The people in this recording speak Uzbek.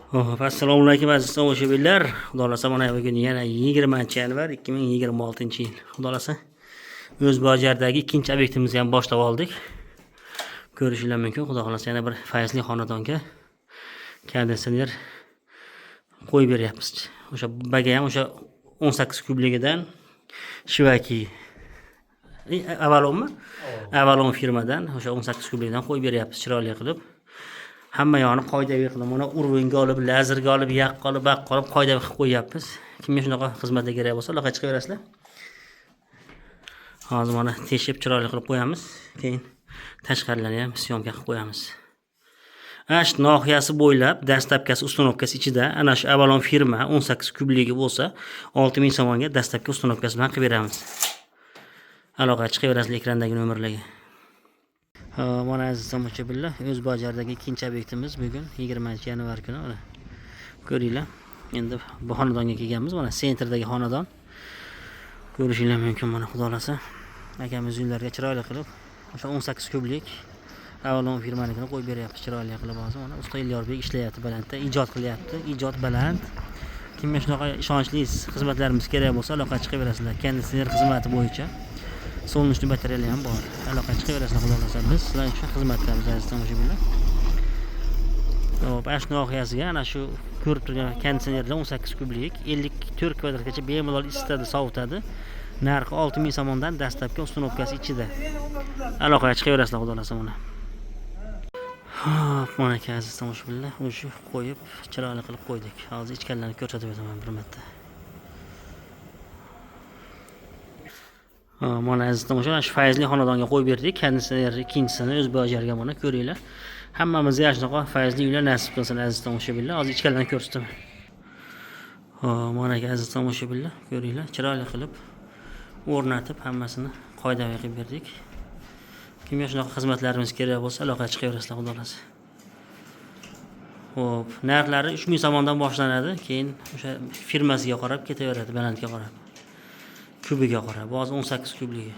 Hop, assalomu alaykum aziz tomoshabinlar. Xudo xolasa mana bugun yana 20-yanvar 2026-yil. Xudo xolasa o'z bozordagi ikkinchi obyektimizni ham boshlab oldik. Ko'rishingiz mumkin. Xudo xolasa yana bir fayzli xonadonga konditsioner qo'yib beryapmiz. O'sha baga ham o'sha 18 kubligidan Shivaki Avalon firmadan o'sha 18 kubligidan qo'yib beryapmiz chiroyli qilib. Hamma yog'ini qoidaviy qilib, mana urvinga olib, lazerga olib, yaqqa olib, baqqa olib qoidaviy qilib qo'yapmiz. Kimga shunaqa xizmatlar kerak bo'lsa, aloqa chiqaverasizlar. Hozir mana teshib chiroyli qilib qo'yamiz. Keyin tashqarilarni ham syomka qilib qo'yamiz. Ash nohiyasi bo'ylab, dastlabkasi uстановkasi ichida ana shu Avalon firma 18 kubligi bo'lsa, 6000 so'mga dastlabki uстановkasi bilan qilib beramiz. Aloqa chiqaverasizlar ekrandagi nomerlarga. Mana aziz tomoshabinlar, o'z bozordagi ikkinchi obyektimiz bugun 20-yanvar kuni mana ko'ringlar. Endi bu xonadonga kelganmiz. Mana sentrdagi xonadon. Ko'rishingiz mumkin mana xudo xolasa. Akamiz uylarga chiroyli qilib o'sha 18 kublik Avalon firmanikini qo'yib beryapti chiroyli qilib hozir. Mana usta Elyorbek ishlayapti balandda, ijod qilyapti. Ijod baland. Kimga shunaqa ishonchli xizmatlarimiz kerak bo'lsa, aloqa chiqaverasizlar. Konditsioner xizmati bo'yicha. Solnishli batareyalar ham bor. Aloqa chiqaverasizlar xudo xolasa. Biz sizlar uchun xizmatdamiz aziz tomoshabinlar. Hop, ash nohiyasiga ana shu ko'rib turgan konditsionerlar 18 kublik 54 kvadratgacha bemalol isitadi, sovutadi. Narxi 6000 so'mdan dastlabki uстановkasi ichida. Aloqa chiqaverasizlar xudo xolasa mana. Hop, mana aziz tomoshabinlar, o'sha qo'yib chiroyli qilib qo'ydik. Hozir ichkanlarni ko'rsatib beraman bir marta. Mana aziz tomoshabinlar, shu fayzli xonadonga qo'yib berdik. Konditsioner ikkinchisini o'z bozoriga mana ko'ringlar. Hammamizga shunaqa fayzli uylar nasib qilsin aziz tomoshabinlar. Hozir ichkanlarni ko'rsataman. Mana aziz tomoshabinlar, ko'ringlar, chiroyli qilib o'rnatib hammasini qoidaviy qilib berdik. Kimga shunaqa xizmatlarimiz kerak bo'lsa, aloqa chiqaverasizlar xudo xolasa. Hop, narxlari 3000 so'mdan boshlanadi, keyin o'sha firmasiga qarab ketaveradi, balandga qarab. Kubiga qarab, hozir 18 kubligi.